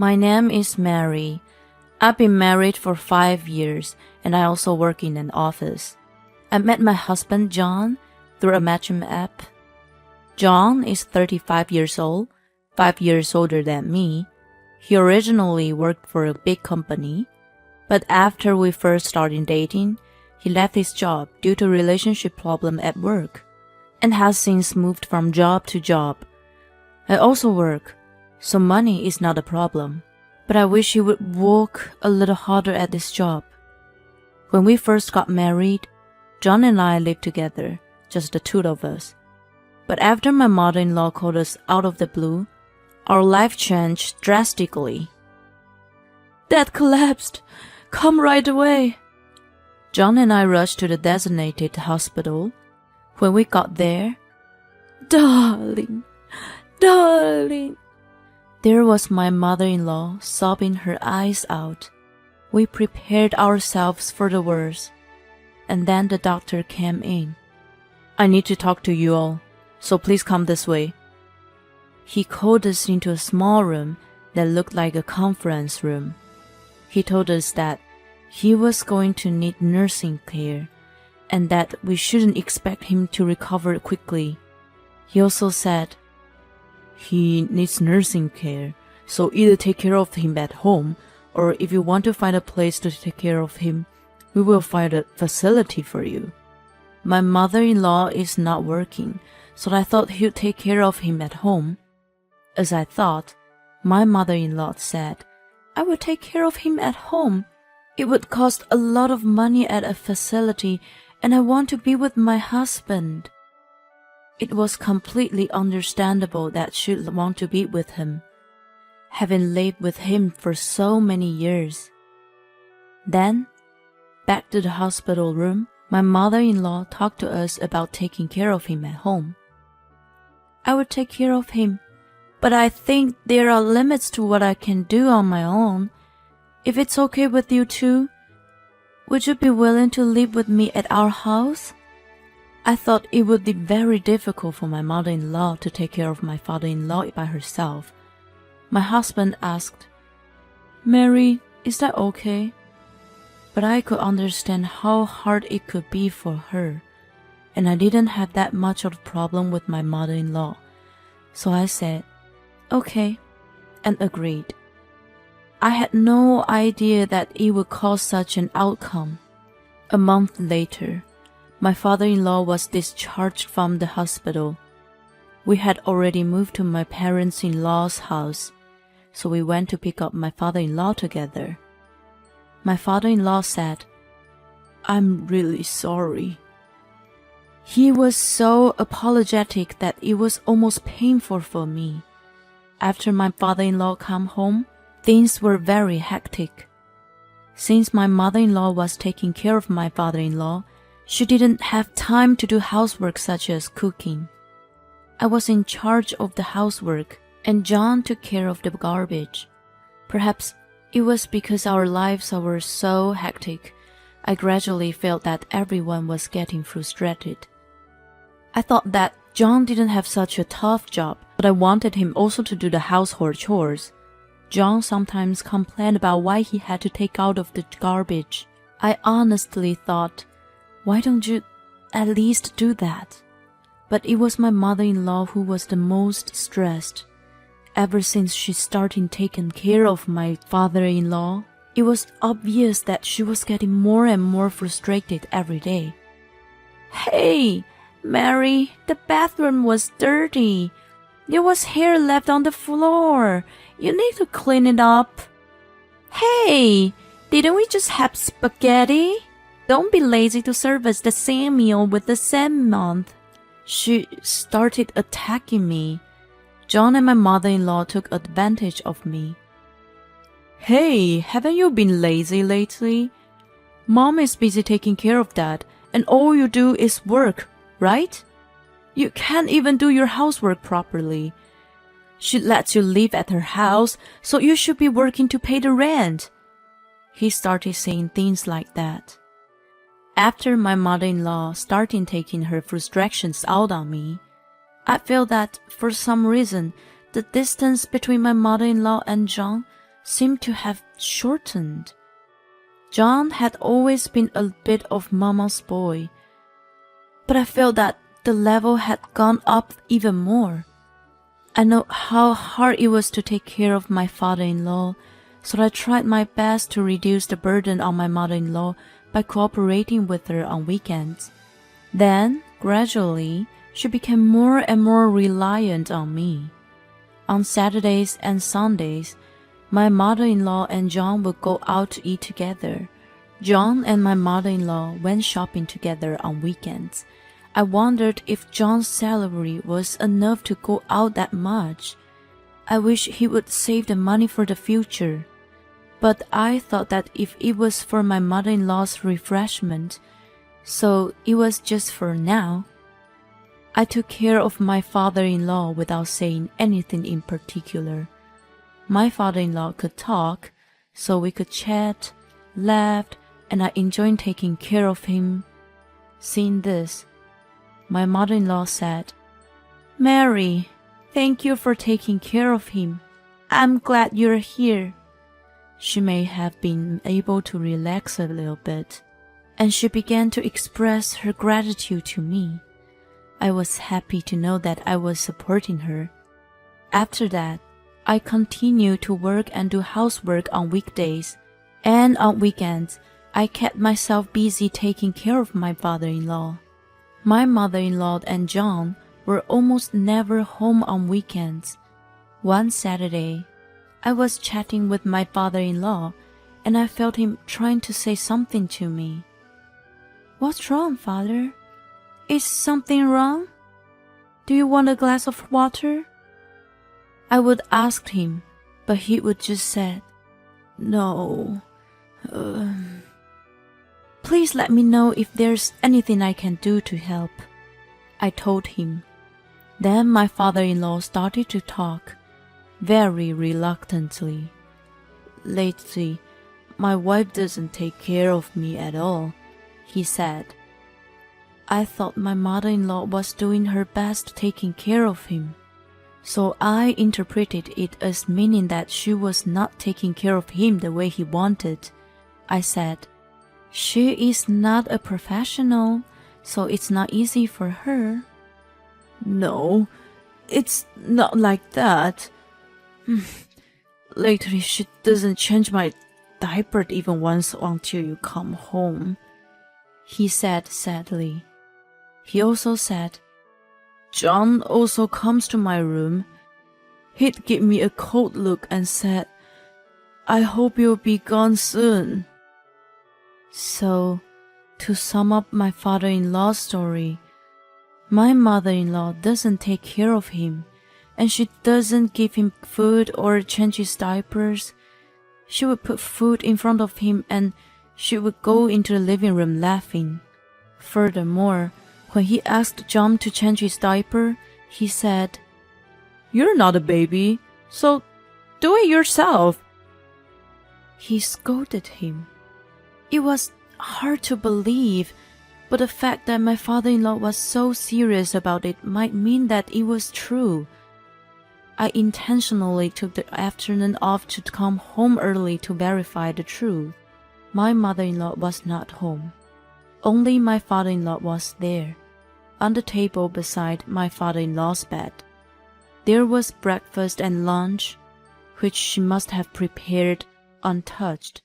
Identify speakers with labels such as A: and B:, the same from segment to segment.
A: My name is Mary. I've been married for 5 years and I also work in an office. I met my husband John through a matching app. John is 35 years old, 5 years older than me. He originally worked for a big company, but after we first started dating, he left his job due to relationship problem at work and has since moved from job to job. I also work, so money is not a problem, but I wish he would work a little harder at this job. When we first got married, John and I lived together, just the two of us. But after my mother-in-law called us out of the blue, our life changed drastically. Dad collapsed. Come right away. John and I rushed to the designated hospital. When we got there, darling, there was my mother-in-law sobbing her eyes out. We prepared ourselves for the worst, and then the doctor came in. I need to talk to you all, so please come this way. He called us into a small room that looked like a conference room. He told us that he was going to need nursing care and that we shouldn't expect him to recover quickly. He also said, he needs nursing care, so either take care of him at home, or if you want to find a place to take care of him, we will find a facility for you. My mother-in-law is not working, so I thought he'd take care of him at home. As I thought, my mother-in-law said, I will take care of him at home. It would cost a lot of money at a facility, and I want to be with my husband. It was completely understandable that she'd want to be with him, having lived with him for so many years. Then, back to the hospital room, my mother-in-law talked to us about taking care of him at home. I would take care of him, but I think there are limits to what I can do on my own. If it's okay with you too, would you be willing to live with me at our house? I thought it would be very difficult for my mother-in-law to take care of my father-in-law by herself. My husband asked, Mary, is that okay? But I could understand how hard it could be for her, and I didn't have that much of a problem with my mother-in-law. So I said, okay, and agreed. I had no idea that it would cause such an outcome. A month later, my father-in-law was discharged from the hospital. We had already moved to my parents-in-law's house, so we went to pick up my father-in-law together. My father-in-law said, I'm really sorry. He was so apologetic that it was almost painful for me. After my father-in-law came home, things were very hectic. Since my mother-in-law was taking care of my father-in-law, she didn't have time to do housework such as cooking. I was in charge of the housework, and John took care of the garbage. Perhaps it was because our lives were so hectic, I gradually felt that everyone was getting frustrated. I thought that John didn't have such a tough job, but I wanted him also to do the household chores. John sometimes complained about why he had to take out of the garbage. I honestly thought, why don't you at least do that? But it was my mother-in-law who was the most stressed. Ever since she started taking care of my father-in-law, it was obvious that she was getting more and more frustrated every day. Hey, Mary, the bathroom was dirty. There was hair left on the floor. You need to clean it up. Hey, didn't we just have spaghetti? Don't be lazy to serve us the same meal with the same month. She started attacking me. John and my mother-in-law took advantage of me. Hey, haven't you been lazy lately? Mom is busy taking care of that, and all you do is work, right? You can't even do your housework properly. She lets you live at her house, so you should be working to pay the rent. He started saying things like that. After my mother-in-law started taking her frustrations out on me, I felt that for some reason the distance between my mother-in-law and John seemed to have shortened. John had always been a bit of Mama's boy, but I felt that the level had gone up even more. I know how hard it was to take care of my father-in-law, so I tried my best to reduce the burden on my mother-in-law by cooperating with her on weekends. Then, gradually, she became more and more reliant on me. On Saturdays and Sundays, my mother-in-law and John would go out to eat together. John and my mother-in-law went shopping together on weekends. I wondered if John's salary was enough to go out that much. I wish he would save the money for the future. But I thought that if it was for my mother-in-law's refreshment, so it was just for now. I took care of my father-in-law without saying anything in particular. My father-in-law could talk, so we could chat, laugh, and I enjoyed taking care of him. Seeing this, my mother-in-law said, "Mary, thank you for taking care of him. I'm glad you're here." She may have been able to relax a little bit, and she began to express her gratitude to me. I was happy to know that I was supporting her. After that, I continued to work and do housework on weekdays, and on weekends, I kept myself busy taking care of my father-in-law. My mother-in-law and John were almost never home on weekends. One Saturday, I was chatting with my father-in-law, and I felt him trying to say something to me. "What's wrong, father? Is something wrong? Do you want a glass of water?" I would ask him, but he would just say, "No. Please let me know if there's anything I can do to help." I told him. Then my father-in-law started to talk, very reluctantly. "Lately, my wife doesn't take care of me at all," he said. I thought my mother-in-law was doing her best taking care of him, so I interpreted it as meaning that she was not taking care of him the way he wanted. I said, "She is not a professional, so it's not easy for her." "No, it's not like that. Lately she doesn't change my diaper even once until you come home," he said sadly. He also said, "John also comes to my room. He'd give me a cold look and said, 'I hope you'll be gone soon.'" So, to sum up my father-in-law's story, my mother-in-law doesn't take care of him, and she doesn't give him food or change his diapers. She would put food in front of him and she would go into the living room laughing. Furthermore, when he asked John to change his diaper, he said, "You're not a baby, so do it yourself." He scolded him. It was hard to believe, but the fact that my father-in-law was so serious about it might mean that it was true. I intentionally took the afternoon off to come home early to verify the truth. My mother-in-law was not home. Only my father-in-law was there, on the table beside my father-in-law's bed. There was breakfast and lunch, which she must have prepared untouched.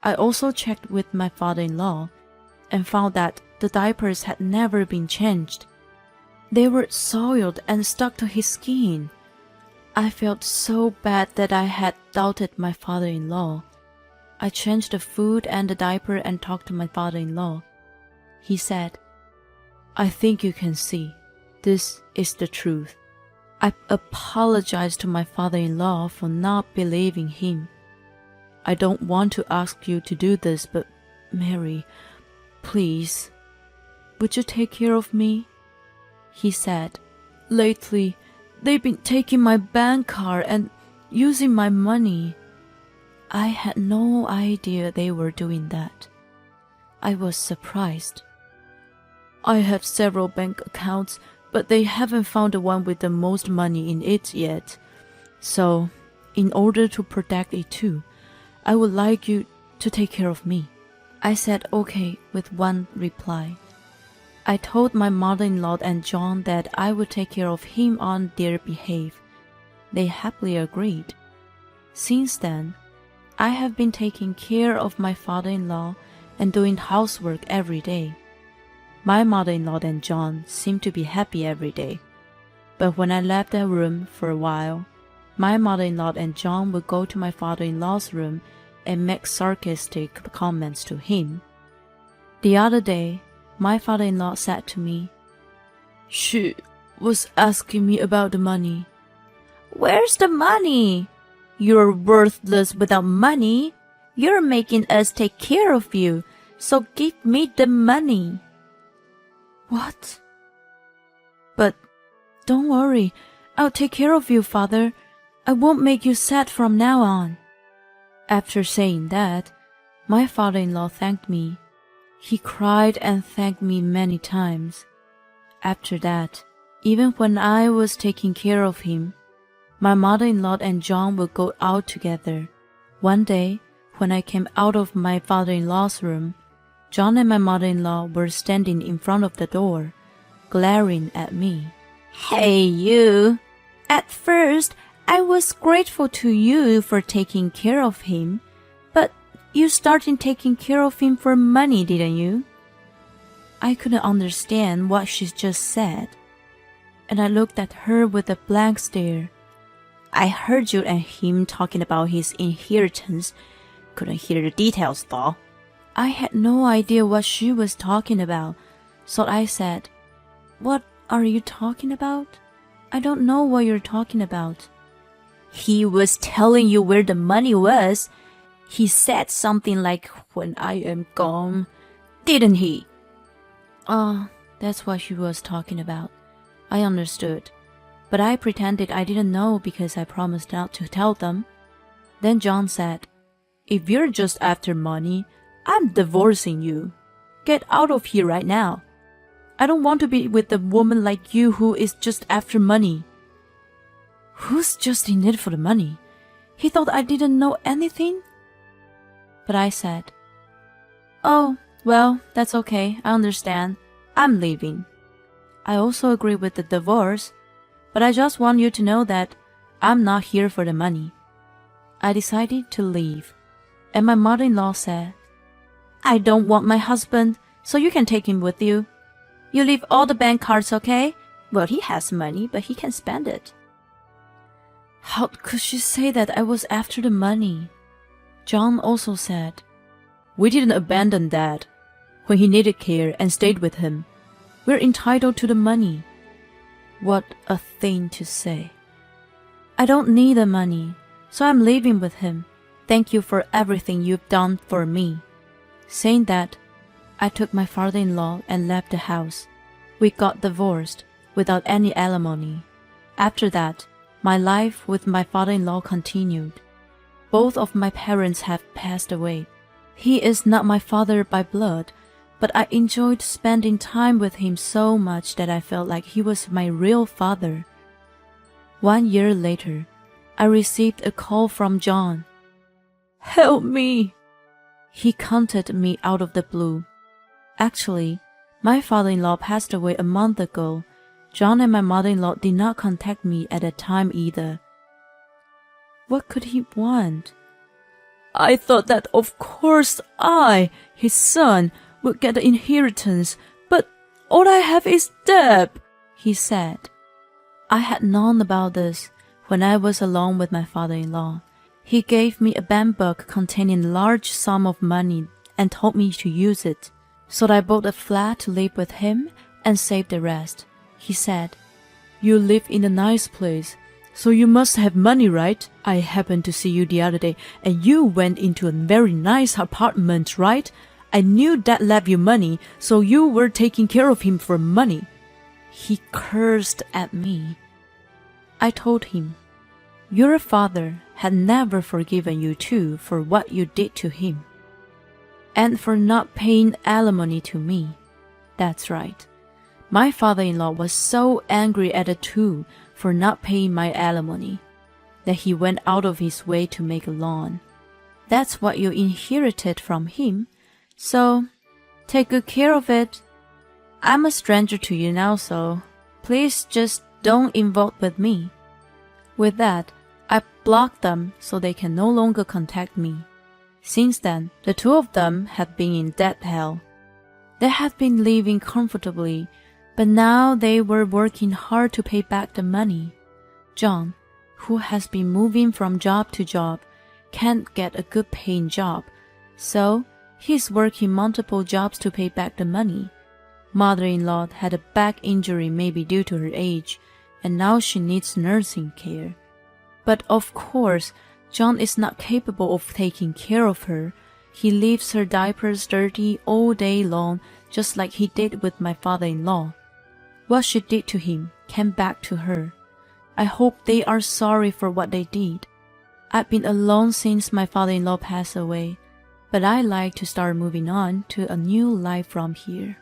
A: I also checked with my father-in-law and found that the diapers had never been changed. They were soiled and stuck to his skin. I felt so bad that I had doubted my father-in-law. I changed the food and the diaper and talked to my father-in-law. He said, "I think you can see. This is the truth." I apologized to my father-in-law for not believing him. "I don't want to ask you to do this, but Mary, please, would you take care of me?" He said, "Lately, they've been taking my bank card and using my money." I had no idea they were doing that. I was surprised. "I have several bank accounts, but they haven't found the one with the most money in it yet. So, in order to protect it too, I would like you to take care of me. I said okay with one reply. I told my mother-in-law and John that I would take care of him on their behalf. They happily agreed. Since then, I have been taking care of my father-in-law and doing housework every day. My mother-in-law and John seemed to be happy every day. But when I left their room for a while, my mother-in-law and John would go to my father-in-law's room and make sarcastic comments to him. The other day, my father-in-law said to me, "She was asking me about the money." "Where's the money? You're worthless without money. You're making us take care of you, so give me the money." "What?" "But don't worry, I'll take care of you, father. I won't make you sad from now on." After saying that, my father-in-law thanked me. He cried and thanked me many times. After that, even when I was taking care of him, my mother-in-law and John would go out together. One day, when I came out of my father-in-law's room, John and my mother-in-law were standing in front of the door, glaring at me. "Hey, you! At first, I was grateful to you for taking care of him, but you started taking care of him for money, didn't you?" I couldn't understand what she just said, and I looked at her with a blank stare. "I heard you and him talking about his inheritance. Couldn't hear the details, though." I had no idea what she was talking about, so I said, "What are you talking about? I don't know what you're talking about." "He was telling you where the money was. He said something like, 'when I am gone,' didn't he?" That's what she was talking about. I understood, but I pretended I didn't know because I promised not to tell them. Then John said, "If you're just after money, I'm divorcing you. Get out of here right now. I don't want to be with a woman like you who is just after money." Who's just in it for the money? He thought I didn't know anything? But I said, "Oh, well, that's okay. I understand. I'm leaving. I also agree with the divorce, but I just want you to know that I'm not here for the money." I decided to leave, and my mother-in-law said, "I don't want my husband, so you can take him with you. You leave all the bank cards, okay? Well, he has money, but he can spend it." How could she say that I was after the money? John also said, "We didn't abandon Dad when he needed care and stayed with him. We're entitled to the money." What a thing to say. "I don't need the money, so I'm leaving with him. Thank you for everything you've done for me." Saying that, I took my father-in-law and left the house. We got divorced without any alimony. After that, my life with my father-in-law continued. Both of my parents have passed away. He is not my father by blood, but I enjoyed spending time with him so much that I felt like he was my real father. 1 year later, I received a call from John. "Help me!" He contacted me out of the blue. Actually, my father-in-law passed away a month ago. John and my mother-in-law did not contact me at that time either. What could he want? "I thought that of course I, his son, would get the inheritance, but all I have is Deb," he said. I had known about this when I was alone with my father-in-law. He gave me a bank book containing a large sum of money and told me to use it. So I bought a flat to live with him and saved the rest. He said, "You live in a nice place, so you must have money, right? I happened to see you the other day, and you went into a very nice apartment, right? I knew Dad left you money, so you were taking care of him for money." He cursed at me. I told him, "Your father had never forgiven you too for what you did to him. And for not paying alimony to me." That's right. My father-in-law was so angry at the two for not paying my alimony. that he went out of his way to make a lawn. That's what you inherited from him, so take good care of it. I'm a stranger to you now, so please just don't involve with me. With that, I blocked them so they can no longer contact me. Since then, the two of them have been in debt hell. They had been living comfortably, but now they were working hard to pay back the money. John, who has been moving from job to job, can't get a good paying job, so he's working multiple jobs to pay back the money. Mother-in-law had a back injury maybe due to her age, and now she needs nursing care. But of course, John is not capable of taking care of her. He leaves her diapers dirty all day long, just like he did with my father-in-law. What she did to him came back to her. I hope they are sorry for what they did. I've been alone since my father-in-law passed away, but I like to start moving on to a new life from here.